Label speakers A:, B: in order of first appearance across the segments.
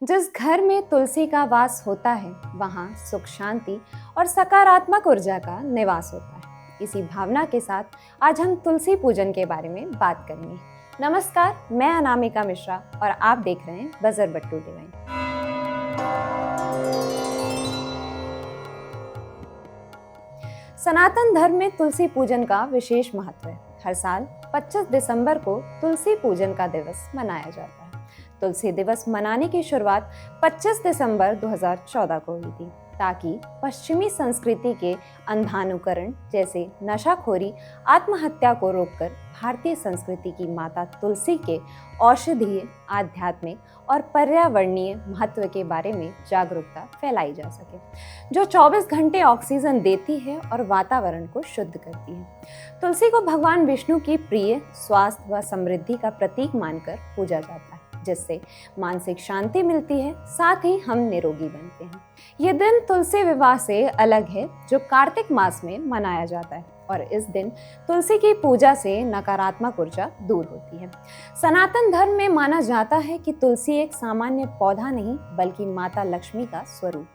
A: जिस घर में तुलसी का वास होता है वहाँ सुख शांति और सकारात्मक ऊर्जा का निवास होता है। इसी भावना के साथ आज हम तुलसी पूजन के बारे में बात करेंगे। नमस्कार, मैं अनामिका मिश्रा और आप देख रहे हैं बजर बट्टू डिवाइन। सनातन धर्म में तुलसी पूजन का विशेष महत्व है। हर साल 25 दिसंबर को तुलसी पूजन का दिवस मनाया जाता है। तुलसी दिवस मनाने की शुरुआत 25 दिसंबर 2014 को हुई थी ताकि पश्चिमी संस्कृति के अंधानुकरण जैसे नशाखोरी, आत्महत्या को रोककर भारतीय संस्कृति की माता तुलसी के औषधीय, आध्यात्मिक और पर्यावरणीय महत्व के बारे में जागरूकता फैलाई जा सके, जो 24 घंटे ऑक्सीजन देती है और वातावरण को शुद्ध करती है। तुलसी को भगवान विष्णु की प्रिय, स्वास्थ्य व समृद्धि का प्रतीक मानकर पूजा जाता है, जिससे मानसिक शांति मिलती है, साथ ही हम निरोगी बनते हैं। यह दिन तुलसी विवाह से अलग है, जो कार्तिक मास में मनाया जाता है और इस दिन तुलसी की पूजा से नकारात्मक ऊर्जा दूर होती है। सनातन धर्म में माना जाता है कि तुलसी एक सामान्य पौधा नहीं बल्कि माता लक्ष्मी का स्वरूप है।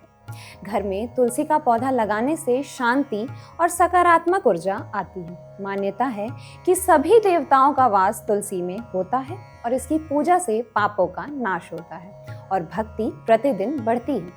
A: घर में तुलसी का पौधा लगाने से शांति और सकारात्मक ऊर्जा आती है। मान्यता है कि सभी देवताओं का वास तुलसी में होता है और इसकी पूजा से पापों का नाश होता है और भक्ति प्रतिदिन बढ़ती है।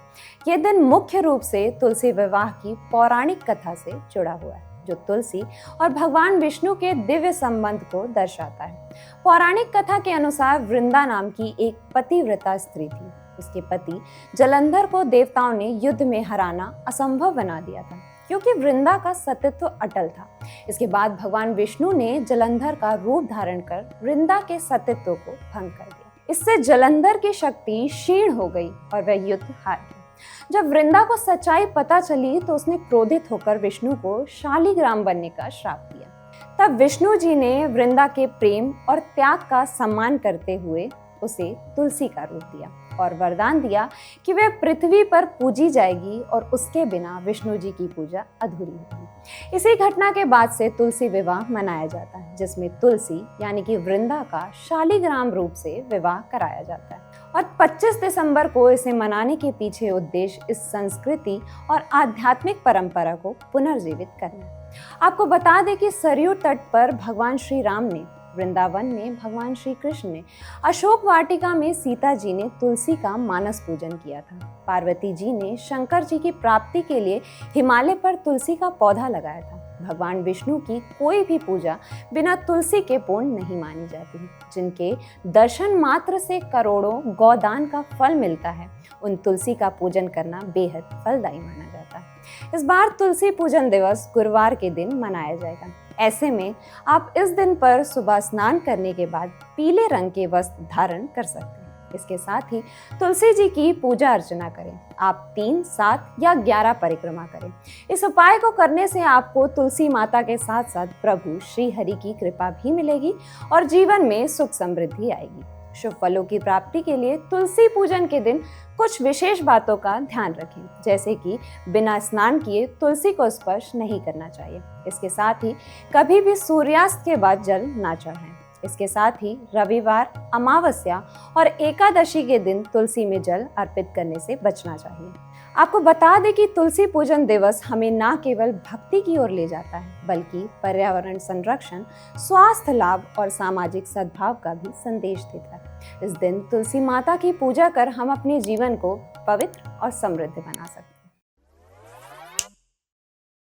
A: यह दिन मुख्य रूप से तुलसी विवाह की पौराणिक कथा से जुड़ा हुआ है, जो तुलसी और भगवान विष्णु के दिव्य संबंध को दर्शाता है। पौराणिक कथा के अनुसार वृंदा नाम की एक पतिव्रता स्त्री थी। उसके पति जलंधर को देवताओं ने युद्ध में हराना असंभव बना दिया था, क्योंकि वृंदा का सतीत्व अटल था। इसके बाद भगवान विष्णु ने जलंधर का रूप धारण कर वृंदा के सतीत्व को भंग कर दिया। इससे जलंधर की शक्ति क्षीण हो गई और वह युद्ध हार गया। जब वृंदा को सच्चाई पता चली तो उसने क्रोधित होकर विष्णु को शालिग्राम बनने का श्राप दिया। तब विष्णु जी ने वृंदा के प्रेम और त्याग का सम्मान करते हुए उसे तुलसी का रूप दिया और वरदान दिया कि वह पृथ्वी पर पूजी जाएगी और उसके बिना विष्णु जी की पूजा अधूरी होगी। इसी घटना के बाद से तुलसी विवाह मनाया जाता है, जिसमें तुलसी यानी कि वृंदा का शालिग्राम रूप से विवाह कराया जाता है। और 25 दिसंबर को इसे मनाने के पीछे उद्देश्य इस संस्कृति और आध्यात्मिक परंपरा को पुनर्जीवित करना है। आपको बता दें कि सरयू तट पर भगवान श्री राम ने, वृंदावन में भगवान श्री कृष्ण ने, अशोक वाटिका में सीता जी ने तुलसी का मानस पूजन किया था। पार्वती जी ने शंकर जी की प्राप्ति के लिए हिमालय पर तुलसी का पौधा लगाया था। भगवान विष्णु की कोई भी पूजा बिना तुलसी के पूर्ण नहीं मानी जाती है। जिनके दर्शन मात्र से करोड़ों गौदान का फल मिलता है, उन तुलसी का पूजन करना बेहद फलदायी माना जाता है। इस बार तुलसी पूजन दिवस गुरुवार के दिन मनाया जाएगा। ऐसे में आप इस दिन पर सुबह स्नान करने के बाद पीले रंग के वस्त्र धारण कर सकते हैं। इसके साथ ही तुलसी जी की पूजा अर्चना करें। आप 3, 7 या 11 परिक्रमा करें। इस उपाय को करने से आपको तुलसी माता के साथ साथ प्रभु श्री हरि की कृपा भी मिलेगी और जीवन में सुख समृद्धि आएगी। शुभ फलों की प्राप्ति के लिए तुलसी पूजन के दिन कुछ विशेष बातों का ध्यान रखें, जैसे कि बिना स्नान किए तुलसी को स्पर्श नहीं करना चाहिए। इसके साथ ही कभी भी सूर्यास्त के बाद जल ना चढ़ाएं। इसके साथ ही रविवार, अमावस्या और एकादशी के दिन तुलसी में जल अर्पित करने से बचना चाहिए। आपको बता दें कि तुलसी पूजन दिवस हमें न केवल भक्ति की ओर ले जाता है, बल्कि पर्यावरण संरक्षण, स्वास्थ्य लाभ और सामाजिक सद्भाव का भी संदेश देता है। इस दिन तुलसी माता की पूजा कर हम अपने जीवन को पवित्र और समृद्ध बना सकते हैं।